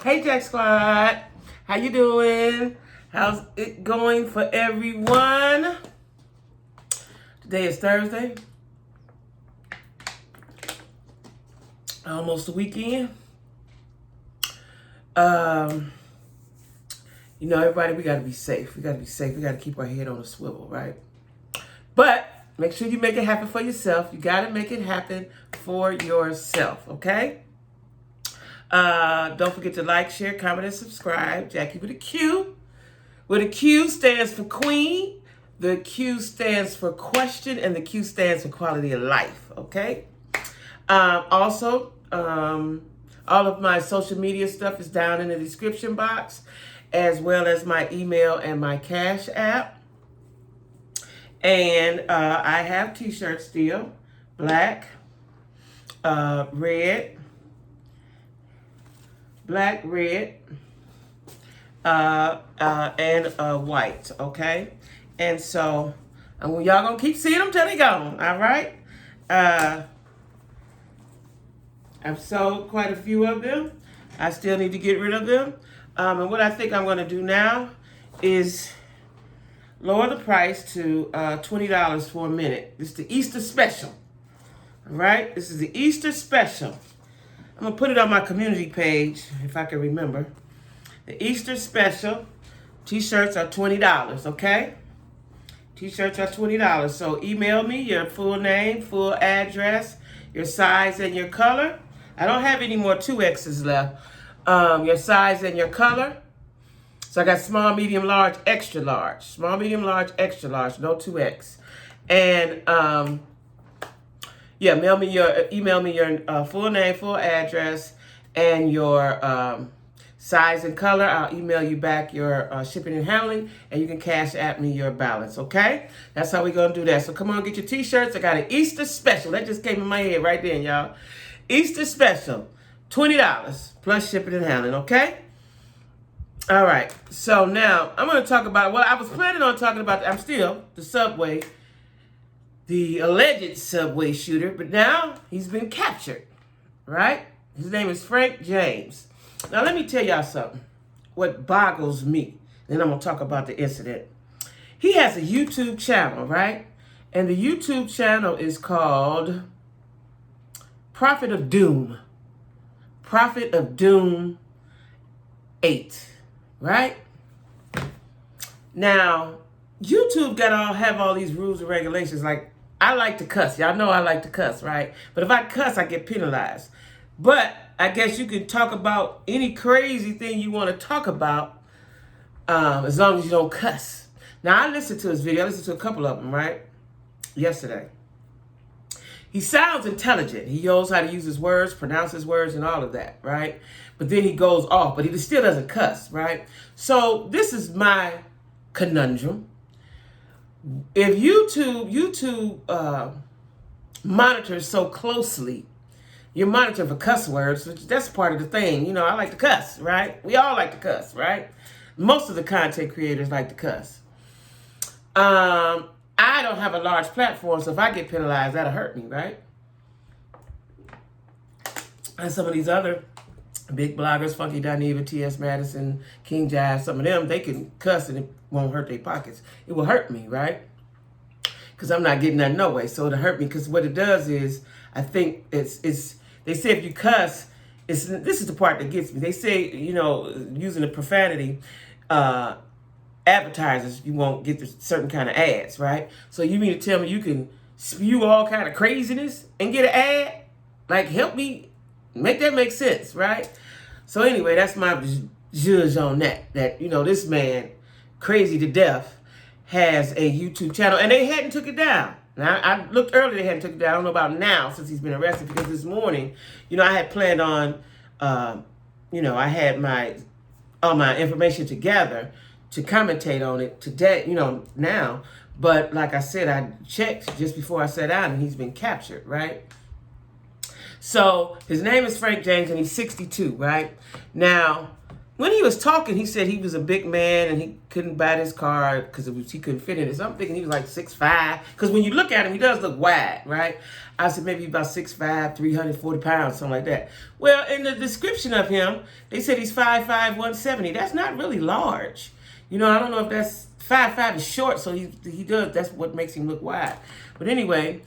Hey Jack Squad, how you doing? How's it going for everyone? Today is Thursday, almost the weekend. Everybody, we gotta be safe. We gotta be safe. We gotta keep our head on a swivel, right? But make sure you make it happen for yourself. You gotta make it happen for yourself, okay? Don't forget to like, share, comment, and subscribe. Jackie with a Q. Where the Q stands for Queen, the Q stands for Question, and the Q stands for Quality of Life, okay? Also, all of my social media stuff is down in the description box, as well as my email and my Cash App. And I have t-shirts still, black, red, and white, okay? And so, y'all gonna keep seeing them till they gone, all right? I've sold quite a few of them. I still need to get rid of them. And what I think I'm gonna do now is lower the price to $20 for a minute. This is the Easter special, all right? This is the Easter special. I'm gonna put it on my community page, if I can remember. The Easter special, t-shirts are $20, okay? T-shirts are $20. So email me your full name, full address, your size and your color. I don't have any more 2X's left. Your size and your color. So I got small, medium, large, extra large. Small, medium, large, extra large, no 2X. And email me your full name, full address, and your size and color. I'll email you back your shipping and handling, and you can Cash App me your balance, okay? That's how we're going to do that. So come on, get your t-shirts. I got an Easter special. That just came in my head right then, y'all. Easter special, $20 plus shipping and handling, okay? All right. So now I'm going to talk about, well, I was planning on talking about, the Subway, the alleged Subway shooter, but now he's been captured, right? His name is Frank James. Now, let me tell y'all something, what boggles me. Then I'm going to talk about the incident. He has a YouTube channel, right? And the YouTube channel is called Prophet of Doom. Prophet of Doom 8, right? Now, YouTube have all these rules and regulations. Like, I like to cuss. Y'all know I like to cuss, right? But if I cuss, I get penalized. But I guess you can talk about any crazy thing you want to talk about as long as you don't cuss. Now, I listened to his video. I listened to a couple of them, right? Yesterday. He sounds intelligent. He knows how to use his words, pronounce his words, and all of that, right? But then he goes off, but he still doesn't cuss, right? So this is my conundrum. If YouTube monitors so closely, you monitor for cuss words, which that's part of the thing. You know, I like to cuss, right? We all like to cuss, right? Most of the content creators like to cuss. I don't have a large platform, so if I get penalized, that'll hurt me, right? And some of these other big bloggers, Funky Dineva, T.S. Madison, King Jive, some of them, they can cuss and it won't hurt their pockets. It will hurt me, right? Because I'm not getting that no way. So it'll hurt me because what it does is, I think it's they say if you cuss, this is the part that gets me. They say, using the profanity, advertisers, you won't get the certain kind of ads, right? So you mean to tell me you can spew all kind of craziness and get an ad? Like, help me make that make sense, right? So anyway, that's my judge on that. That, this man, crazy to death, has a YouTube channel, and they hadn't took it down. Now, I looked earlier, they hadn't took it down. I don't know about now, since he's been arrested, because this morning, I had planned on, I had all my information together to commentate on it today, now. But like I said, I checked just before I sat down, and he's been captured, right? So his name is Frank James, and he's 62, right? Now, when he was talking, he said he was a big man and he couldn't buy this car because he couldn't fit in it. So I'm thinking he was like 6'5". Because when you look at him, he does look wide, right? I said maybe about 6'5", 340 pounds, something like that. Well, in the description of him, they said he's 5'5", 170. That's not really large. You know, I don't know if that's 5'5" is short, so he does. That's what makes him look wide. But anyway,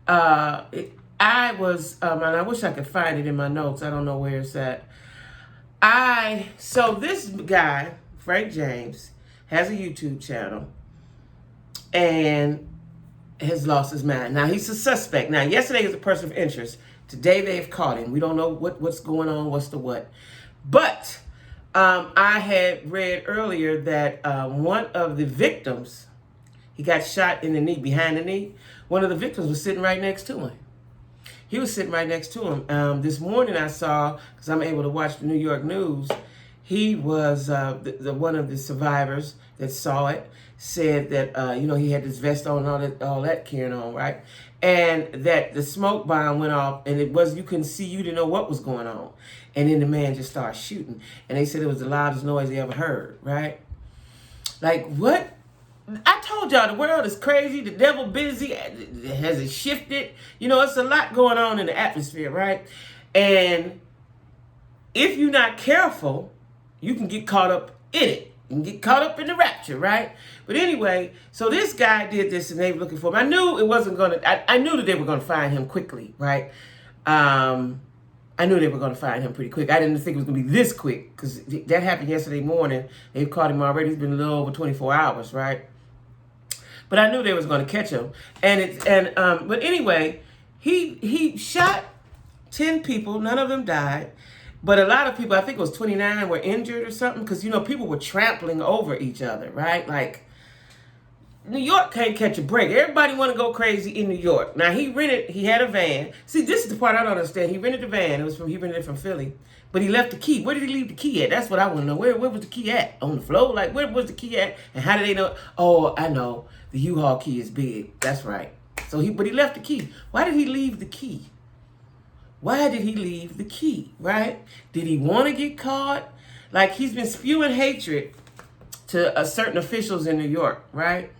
I was, and I wish I could find it in my notes. I don't know where it's at. So this guy, Frank James, has a YouTube channel and has lost his mind. Now, he's a suspect. Now, yesterday he was a person of interest. Today they've caught him. We don't know what's going on, what's the what. But I had read earlier that one of the victims, he got shot in the knee, behind the knee. One of the victims was sitting right next to him. He was sitting right next to him. This morning I saw, because I'm able to watch the New York news, he was, one of the survivors that saw it, said that, he had this vest on and all that carrying on, right? And that the smoke bomb went off and you couldn't see, you didn't know what was going on. And then the man just started shooting. And they said it was the loudest noise they ever heard, right? Like, what? I told y'all the world is crazy. The devil busy. Has it shifted? It's a lot going on in the atmosphere, right? And if you're not careful, you can get caught up in it. You can get caught up in the rapture, right? But anyway, so this guy did this and they were looking for him. I knew it wasn't going to, I knew that they were going to find him quickly, right? I knew they were going to find him pretty quick. I didn't think it was going to be this quick because that happened yesterday morning. They caught him already. It's been a little over 24 hours, right? But I knew they was going to catch him. But anyway, he shot 10 people. None of them died. But a lot of people, I think it was 29, were injured or something. Because, people were trampling over each other, right? Like, New York can't catch a break. Everybody want to go crazy in New York. Now, he had a van. See, this is the part I don't understand. He rented the van. He rented it from Philly. But he left the key. Where did he leave the key at? That's what I want to know. Where was the key at? On the floor? Like, where was the key at? And how did they know? Oh, I know. The U-Haul key is big. That's right. But he left the key. Why did he leave the key? Why did he leave the key, right? Did he want to get caught? Like, he's been spewing hatred to certain officials in New York, right?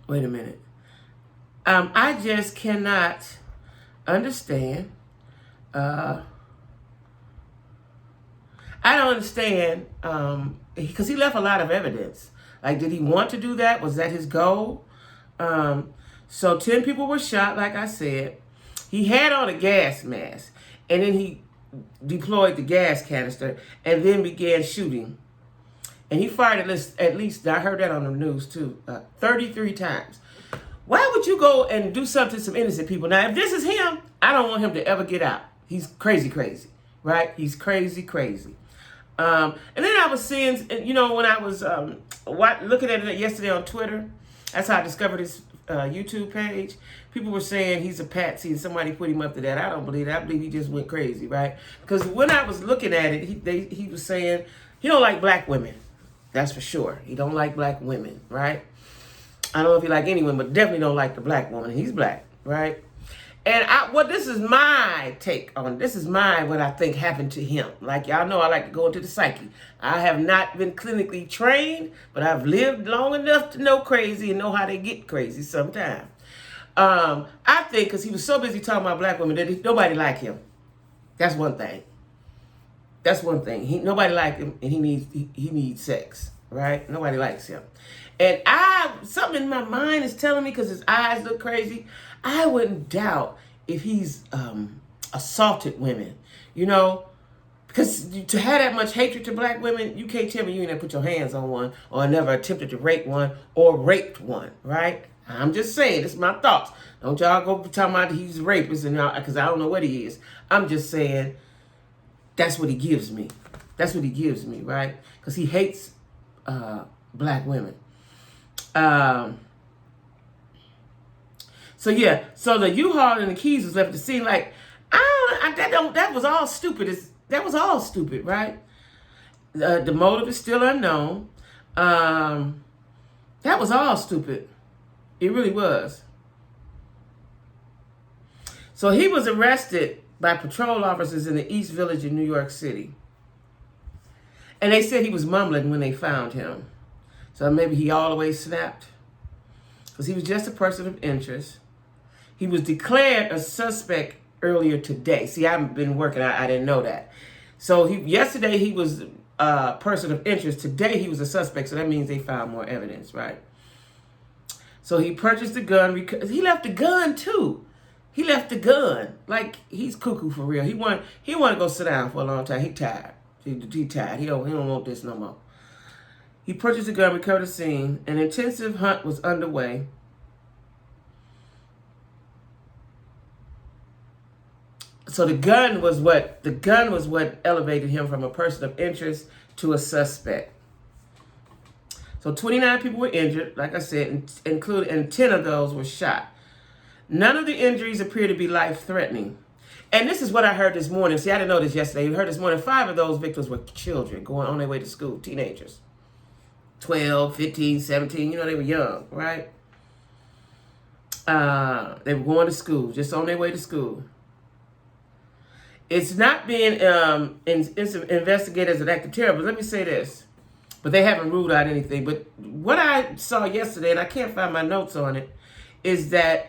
Wait a minute. I just cannot understand. I don't understand, because he left a lot of evidence. Like, did he want to do that? Was that his goal? So 10 people were shot, like I said. He had on a gas mask, and then he deployed the gas canister, and then began shooting. And he fired at least, I heard that on the news too, 33 times. Why would you go and do something to some innocent people? Now, if this is him, I don't want him to ever get out. He's crazy, right? He's crazy. And then I was seeing, when I was looking at it yesterday on Twitter, that's how I discovered his YouTube page. People were saying he's a patsy and somebody put him up to that. I don't believe that. I believe he just went crazy, right? Because when I was looking at it, he was saying he don't like black women. That's for sure. He don't like black women, right? I don't know if he like any women, but definitely don't like the black woman. He's black, right? And this is my take on it. This is what I think happened to him. Like, y'all know I like to go into the psyche. I have not been clinically trained, but I've lived long enough to know crazy and know how they get crazy sometimes. I think because he was so busy talking about black women that nobody liked him. That's one thing. Nobody liked him, and he needs sex, right? Nobody likes him. And something in my mind is telling me, because his eyes look crazy, I wouldn't doubt if he's assaulted women, because to have that much hatred to black women, you can't tell me you ain't never put your hands on one or never attempted to rape one or raped one, right? I'm just saying, this is my thoughts. Don't y'all go talking about he's a rapist, because I don't know what he is. I'm just saying, that's what he gives me. That's what he gives me, right? Because he hates black women. So the U-Haul and the keys was left at the scene. Like, that was all stupid. That was all stupid, right? The motive is still unknown. That was all stupid. It really was. So he was arrested by patrol officers in the East Village in New York City. And they said he was mumbling when they found him. So maybe he all the way snapped. Because he was just a person of interest. He was declared a suspect earlier today. See, I haven't been working. I didn't know that. So yesterday he was a person of interest. Today he was a suspect. So that means they found more evidence, right? So he purchased the gun. He left the gun too. He left the gun. Like, he's cuckoo for real. He want to go sit down for a long time. He tired. He tired. He don't want this no more. He purchased the gun, recovered the scene. An intensive hunt was underway. So the gun was what elevated him from a person of interest to a suspect. So 29 people were injured, like I said, and 10 of those were shot. None of the injuries appear to be life-threatening. And this is what I heard this morning. See, I didn't know this yesterday. I heard this morning 5 of those victims were children going on their way to school, teenagers. 12, 15, 17, they were young, right? They were going to school, just on their way to school. It's not being investigated as an act of terror, but let me say this. But they haven't ruled out anything. But what I saw yesterday, and I can't find my notes on it, is that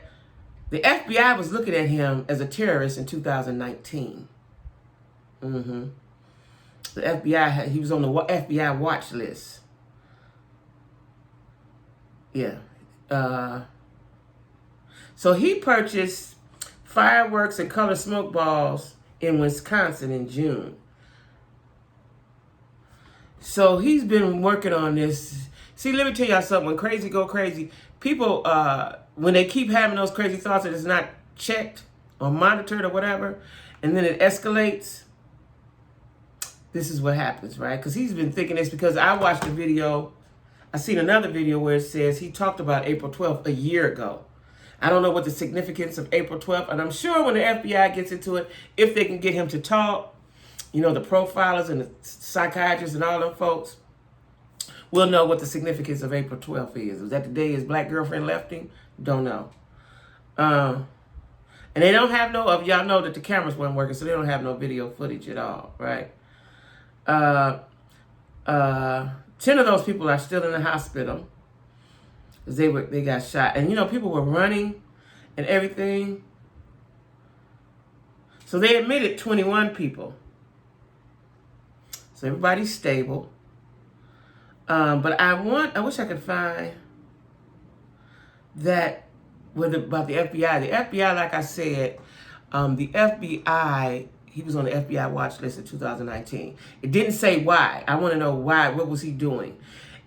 the FBI was looking at him as a terrorist in 2019. The FBI, he was on the FBI watch list. Yeah. So he purchased fireworks and colored smoke balls in Wisconsin in June. So he's been working on this. See, let me tell y'all something. When crazy go crazy, people, when they keep having those crazy thoughts and it's not checked or monitored or whatever, and then it escalates, this is what happens, right? Because he's been thinking this, because I watched a video. I seen another video where it says he talked about April 12th a year ago. I don't know what the significance of April 12th, and I'm sure when the FBI gets into it, if they can get him to talk, the profilers and the psychiatrists and all them folks, we'll know what the significance of April 12th is. Was that the day his black girlfriend left him? Don't know. And they don't have y'all know that the cameras weren't working, so they don't have no video footage at all, right? 10 of those people are still in the hospital because they got shot. And, people were running and everything. So they admitted 21 people. So everybody's stable. But I wish I could find that about the FBI. The FBI, like I said, the FBI, he was on the FBI watch list in 2019. It didn't say why. I want to know why. What was he doing?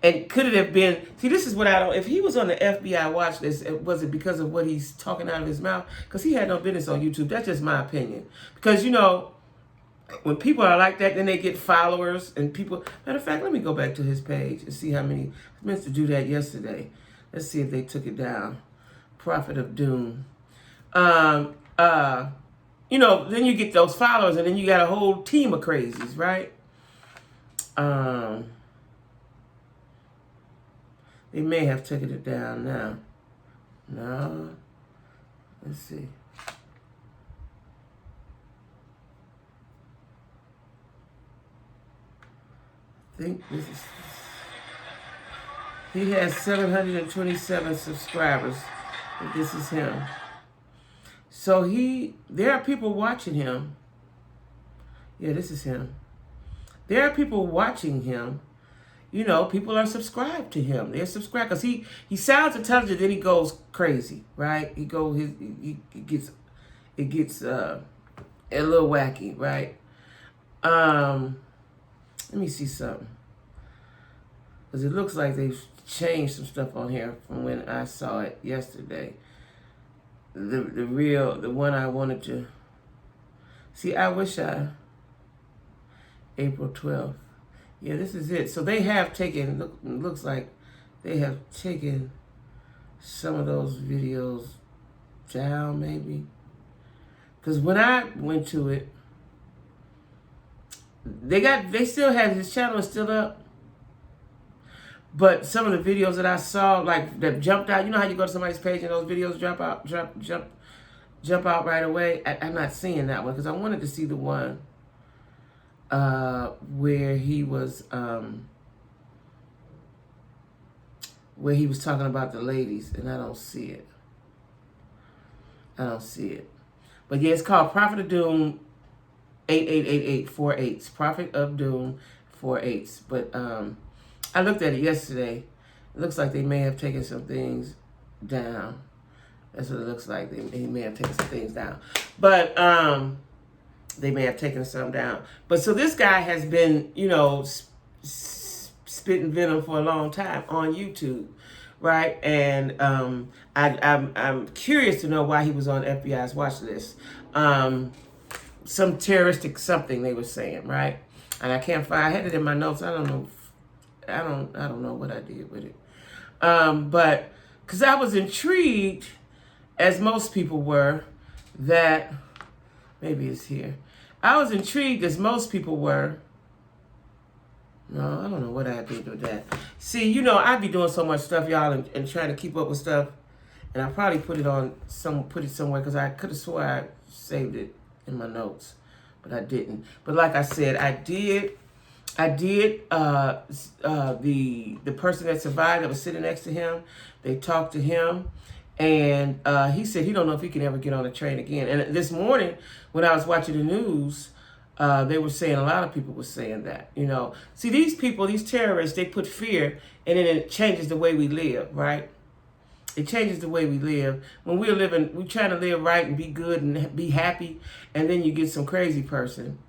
And could it have been, see, this is what I don't, if he was on the FBI watch list, was it because of what he's talking out of his mouth? Because he had no business on YouTube. That's just my opinion. Because, when people are like that, then they get followers and people. Matter of fact, let me go back to his page and see how many. I meant to do that yesterday. Let's see if they took it down. Prophet of Doom. Then you get those followers, and then you got a whole team of crazies, right? They may have taken it down now. No. Let's see. I think this is. He has 727 subscribers. And this is him. So there are people watching him. Yeah, this is him. There are people watching him. People are subscribed to him. They're subscribed because he sounds intelligent, then he goes crazy, right? It gets a little wacky, right? Let me see something. Because it looks like they've changed some stuff on here from when I saw it yesterday. The one I wanted to see, April 12th. Yeah, this is it. So they have taken, looks like they have taken some of those videos down, maybe. Because when I went to it, they still have, his channel is still up. But some of the videos that I saw, like, that jumped out, you know how you go to somebody's page and those videos jump out, jump out right away. I'm not seeing that one because I wanted to see the one where he was talking about the ladies, and I don't see it. I don't see it. But yeah, it's called Prophet of Doom 888848. Prophet of Doom 48. But I looked at it yesterday. It looks like they may have taken some things down. That's what it looks like. They may have taken some things down. But they may have taken some down. But so this guy has been, you know, spitting venom for a long time on YouTube, right? And I'm curious to know why he was on FBI's watch list. Some terroristic something they were saying, right? And I can't find. I had it in my notes. I don't know. I don't know what I did with it. But because I was intrigued, as most people were, that maybe it's here. I was intrigued, as most people were. No, I don't know what I did with that. See, you know, I'd be doing so much stuff, y'all, and trying to keep up with stuff, and I probably put it somewhere because I could have swore I saved it in my notes, but I didn't. But like I said, I did. The person that survived that was sitting next to him, they talked to him, and he said he don't know if he can ever get on a train again. And this morning, when I was watching the news, they were saying, a lot of people were saying that, you know. See, these people, these terrorists, they put fear, and then it changes the way we live, right? It changes the way we live. When we're trying to live right and be good and be happy, and then you get some crazy person.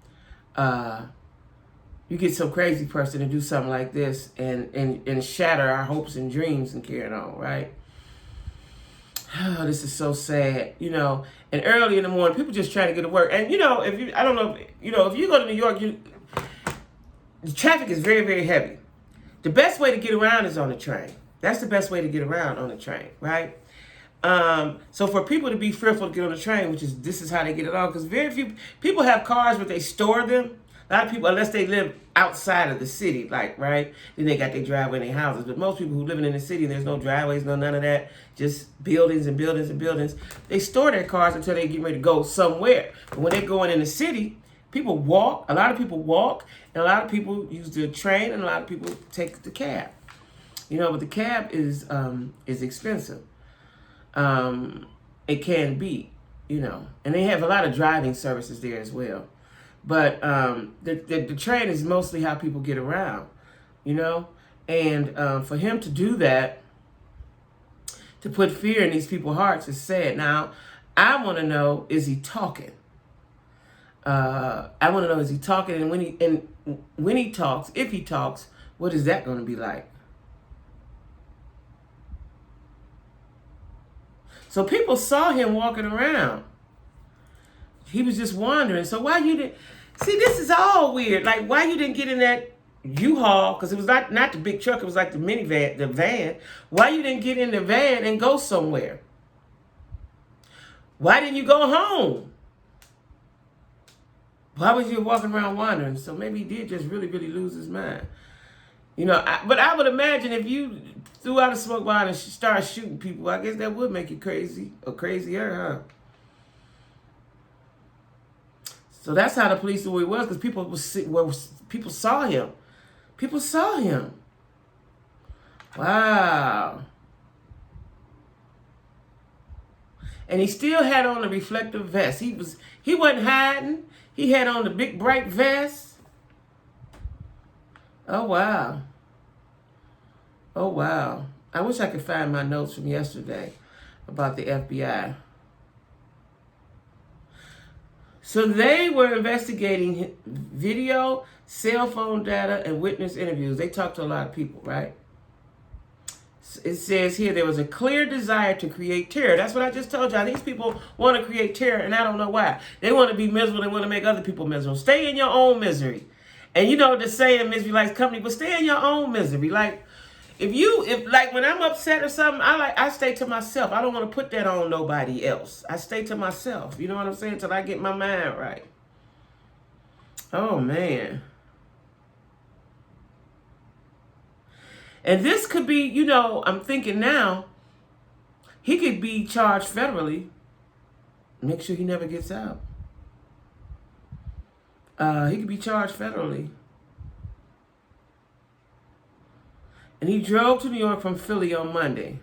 You get some crazy person to do something like this and shatter our hopes and dreams and carry on, right? Oh, this is so sad, you know. And early in the morning, people just trying to get to work. And you know, if you go to New York, the traffic is very, very heavy. The best way to get around is on the train. That's the best way to get around, on the train, right? So for people to be fearful to get on the train, this is how they get it on, because very few people have cars where they store them. A lot of people, unless they live outside of the city, like, right? Then they got their driveway in their houses. But most people who living in the city, there's no driveways, none of that. Just buildings and buildings and buildings. They store their cars until they get ready to go somewhere. But when they're going in the city, people walk. A lot of people walk. And a lot of people use the train. And a lot of people take the cab. You know, but the cab is expensive. It can be, you know. And they have a lot of driving services there as well. But the train is mostly how people get around, you know? And for him to do that, to put fear in these people's hearts, is sad. Now, I want to know, is he talking? I want to know, is he talking? And when he talks, if he talks, what is that going to be like? So people saw him walking around. He was just wandering. So why you didn't... See, this is all weird. Like, why you didn't get in that U-Haul? Because it was not the big truck. It was like the minivan, the van. Why you didn't get in the van and go somewhere? Why didn't you go home? Why was you walking around wandering? So maybe he did just really, really lose his mind. You know, but I would imagine if you threw out a smoke bomb and started shooting people, I guess that would make you crazy or crazier, huh? So that's how the police knew who he was, because people saw him. People saw him. Wow. And he still had on a reflective vest. He wasn't hiding. He had on the big bright vest. Oh wow. Oh wow. I wish I could find my notes from yesterday about the FBI. So they were investigating video, cell phone data, and witness interviews. They talked to a lot of people, right? It says here there was a clear desire to create terror. That's what I just told y'all. These people want to create terror, and I don't know why. They want to be miserable. They want to make other people miserable. Stay in your own misery. And you know the saying, misery likes company, but stay in your own misery. Like, if when I'm upset or something, I stay to myself. I don't want to put that on nobody else. I stay to myself. You know what I'm saying? Till I get my mind right. Oh man. And this could be, you know, I'm thinking now, he could be charged federally Make sure he never gets out. He could be charged federally. And he drove to New York from Philly on Monday.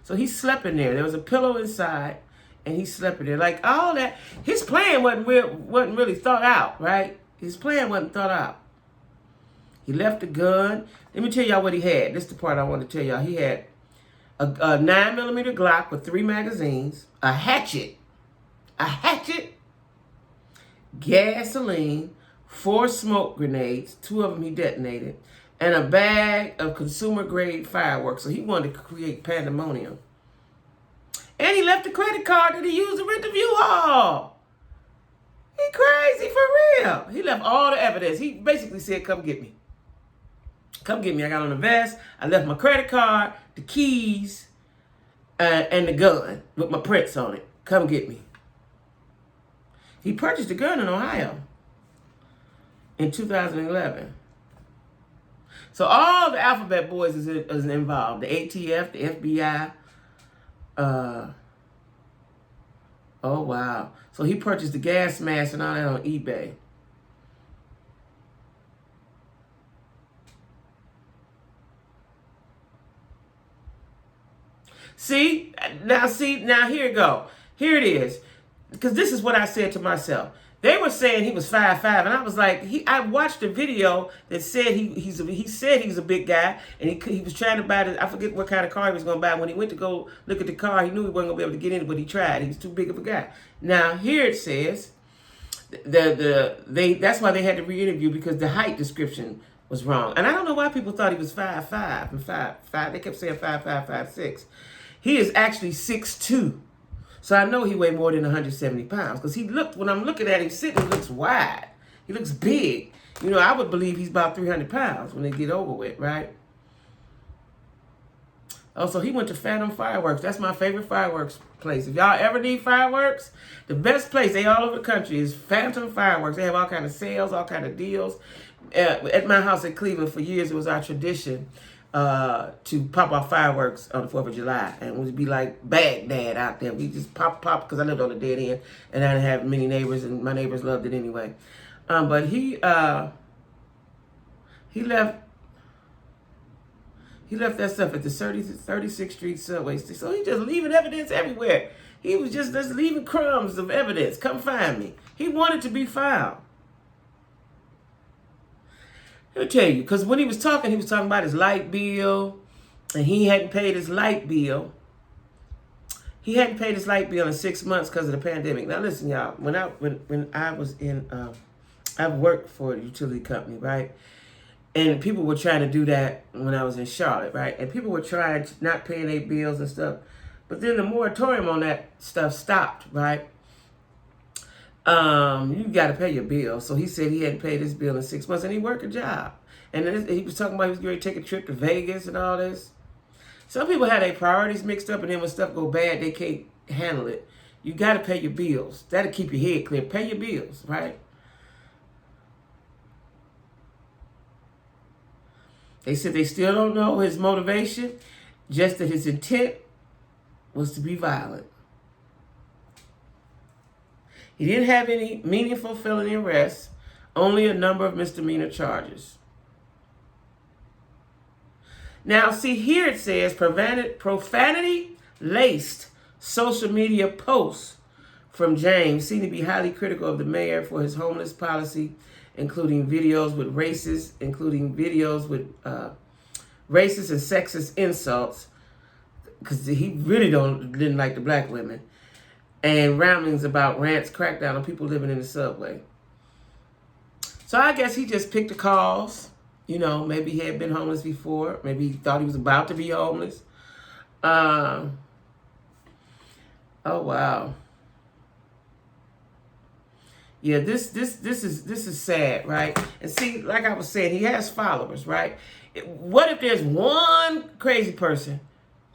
So he slept in there. There was a pillow inside, and he slept in there. Like all that, his plan wasn't really thought out, right? His plan wasn't thought out. He left the gun. Let me tell y'all what he had. This is the part I want to tell y'all. He had a 9mm Glock with 3 magazines, a hatchet, gasoline, 4 smoke grenades, 2 of them he detonated, and a bag of consumer-grade fireworks. So he wanted to create pandemonium. And he left a credit card that he used to rent the U-Haul. He crazy for real. He left all the evidence. He basically said, come get me. Come get me. I got on the vest. I left my credit card, the keys, and the gun with my prints on it. Come get me. He purchased a gun in Ohio in 2011. So all the Alphabet Boys is involved. The ATF, the FBI. Oh, wow. So he purchased the gas mask and all that on eBay. See, now here you go. Here it is. Because this is what I said to myself. They were saying he was 5'5", and I was like, I watched a video that said he said he's a big guy, and he was trying to buy I forget what kind of car he was going to buy. When he went to go look at the car, he knew he wasn't going to be able to get in it, but he tried. He was too big of a guy. Now here it says that's why they had to re-interview, because the height description was wrong, and I don't know why people thought he was 5'5" and 5'5". They kept saying 5'5", 5'6". He is actually 6'2". So I know he weighed more than 170 pounds, because when I'm looking at him sitting, he looks wide. He looks big. You know, I would believe he's about 300 pounds when they get over with, right? Also, he went to Phantom Fireworks. That's my favorite fireworks place. If y'all ever need fireworks, the best place, they all over the country, is Phantom Fireworks. They have all kind of sales, all kind of deals. At my house in Cleveland, for years, it was our tradition to pop off fireworks on the 4th of July, and it would be like Baghdad out there. We just pop, because I lived on the dead end, and I didn't have many neighbors, and my neighbors loved it anyway. But he left that stuff at the 36th Street subway. So he just leaving evidence everywhere. He was just leaving crumbs of evidence. Come find me. He wanted to be found. Let me tell you, because when he was talking about his light bill, and he hadn't paid his light bill. He hadn't paid his light bill in 6 months because of the pandemic. Now listen, y'all, when I was in, I worked for a utility company, right? And people were trying to do that when I was in Charlotte, right? And people were trying to not paying their bills and stuff. But then the moratorium on that stuff stopped, right? You got to pay your bill. So he said he hadn't paid his bill in 6 months, and he worked a job. And then he was talking about he was going to take a trip to Vegas and all this. Some people have their priorities mixed up, and then when stuff go bad, they can't handle it. You got to pay your bills. That'll keep your head clear. Pay your bills, right? They said they still don't know his motivation, just that his intent was to be violent. He didn't have any meaningful felony arrests, only a number of misdemeanor charges. Now, see, here it says profanity-laced social media posts from James seem to be highly critical of the mayor for his homeless policy, including videos with racist and sexist insults, because he really didn't like the black women, and ramblings about Rand's crackdown on people living in the subway. So I guess he just picked the calls. You know, maybe he had been homeless before. Maybe he thought he was about to be homeless. Oh, wow. Yeah, this is sad, right? And see, like I was saying, he has followers, right? What if there's one crazy person,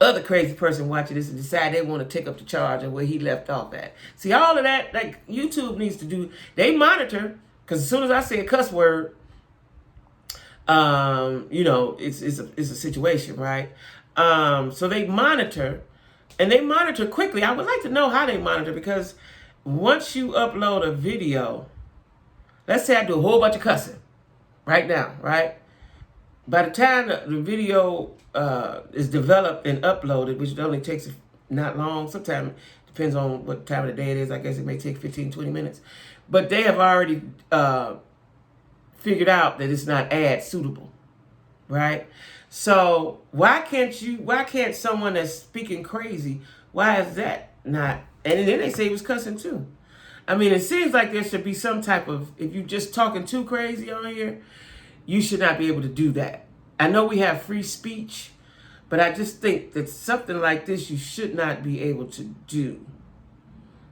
other crazy person watching this and decide they want to take up the charge of where he left off at? See, all of that, like YouTube needs to do, they monitor, because as soon as I say a cuss word, you know, it's a situation, right? So they monitor, and they monitor quickly. I would like to know how they monitor, because once you upload a video, let's say I do a whole bunch of cussing right now, right? By the time the video is developed and uploaded, which only takes not long, sometimes depends on what time of the day it is. I guess it may take 15, 20 minutes. But they have already figured out that it's not ad suitable, right? So why can't someone that's speaking crazy, why is that not? And then they say he was cussing too. I mean, it seems like there should be some type of, if you're just talking too crazy on here, you should not be able to do that. I know we have free speech, but I just think that something like this you should not be able to do,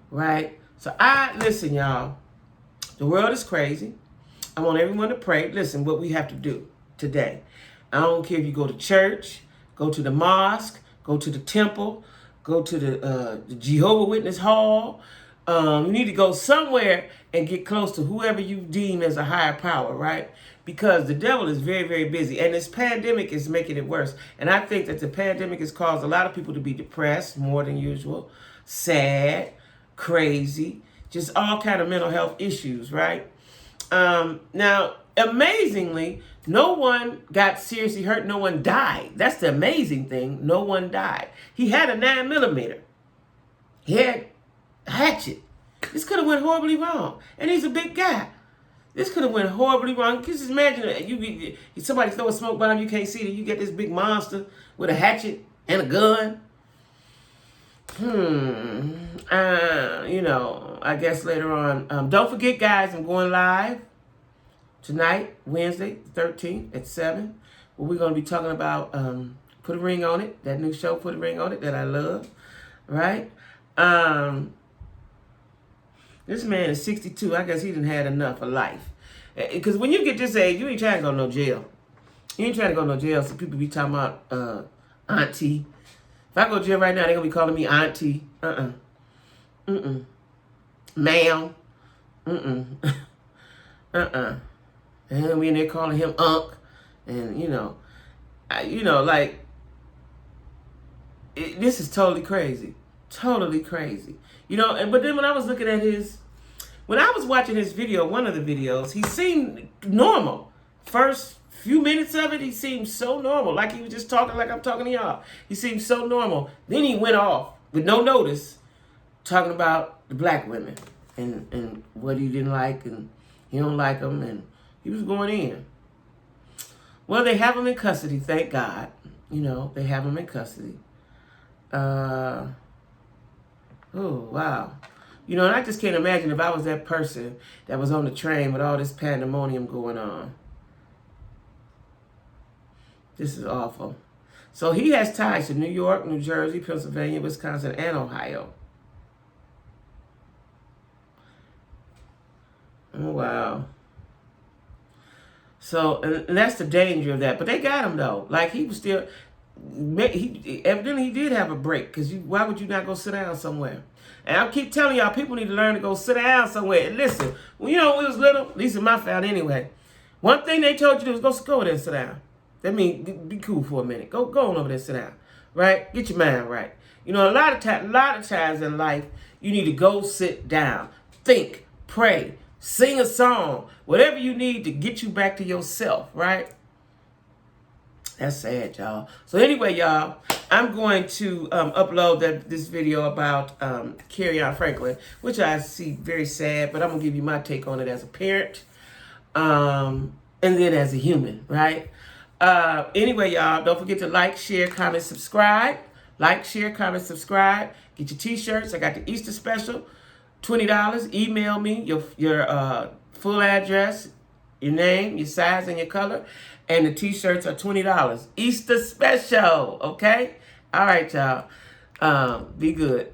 right? So listen, y'all, the world is crazy. I want everyone to pray. Listen, what we have to do today. I don't care if you go to church, go to the mosque, go to the temple, go to the Jehovah's Witness hall. You need to go somewhere and get close to whoever you deem as a higher power, right? Because the devil is very, very busy. And this pandemic is making it worse. And I think that the pandemic has caused a lot of people to be depressed more than usual, sad, crazy, just all kind of mental health issues, right? Now, amazingly, no one got seriously hurt. No one died. That's the amazing thing. No one died. He had a 9mm. He had a hatchet. This could have went horribly wrong. And he's a big guy. This could have went horribly wrong. Just imagine somebody throw a smoke bomb, you can't see it. You get this big monster with a hatchet and a gun. I guess later on. Don't forget, guys, I'm going live tonight, Wednesday, 13th at 7. Where we're going to be talking about Put a Ring on It, that new show, Put a Ring on It, that I love, right? This man is 62. I guess he done had enough of life. Because when you get this age, you ain't trying to go to no jail. You ain't trying to go to no jail. So people be talking about auntie. If I go to jail right now, they're going to be calling me auntie. Ma'am. And when they're calling him unk. And, this is totally crazy. Totally crazy. But then when I was looking at when I was watching his video, one of the videos, he seemed normal. First few minutes of it, he seemed so normal. Like he was just talking like I'm talking to y'all. He seemed so normal. Then he went off with no notice, talking about the black women and what he didn't like and he don't like them. And he was going in. Well, they have him in custody, thank God. They have him in custody. Oh, wow. And I just can't imagine if I was that person that was on the train with all this pandemonium going on. This is awful. So he has ties to New York, New Jersey, Pennsylvania, Wisconsin, and Ohio. Oh, wow. So, and that's the danger of that. But they got him, though. Like, he was still... evidently he did have a break, because why would you not go sit down somewhere? And I keep telling y'all, people need to learn to go sit down somewhere. And listen, when we was little, at least in my family anyway, one thing they told you to do was go over there and sit down. That means be cool for a minute. Go on over there and sit down, right? Get your mind right. A lot of times in life, you need to go sit down, think, pray, sing a song, whatever you need to get you back to yourself, right? That's sad, y'all. So anyway, y'all, I'm going to upload this video about Kerrion Franklin, which I see very sad, but I'm going to give you my take on it as a parent and then as a human, right? Anyway, y'all, don't forget to like, share, comment, subscribe. Like, share, comment, subscribe. Get your t-shirts. I got the Easter special, $20. Email me your full address, your name, your size, and your color. And the t-shirts are $20. Easter special, okay? All right, y'all. Be good.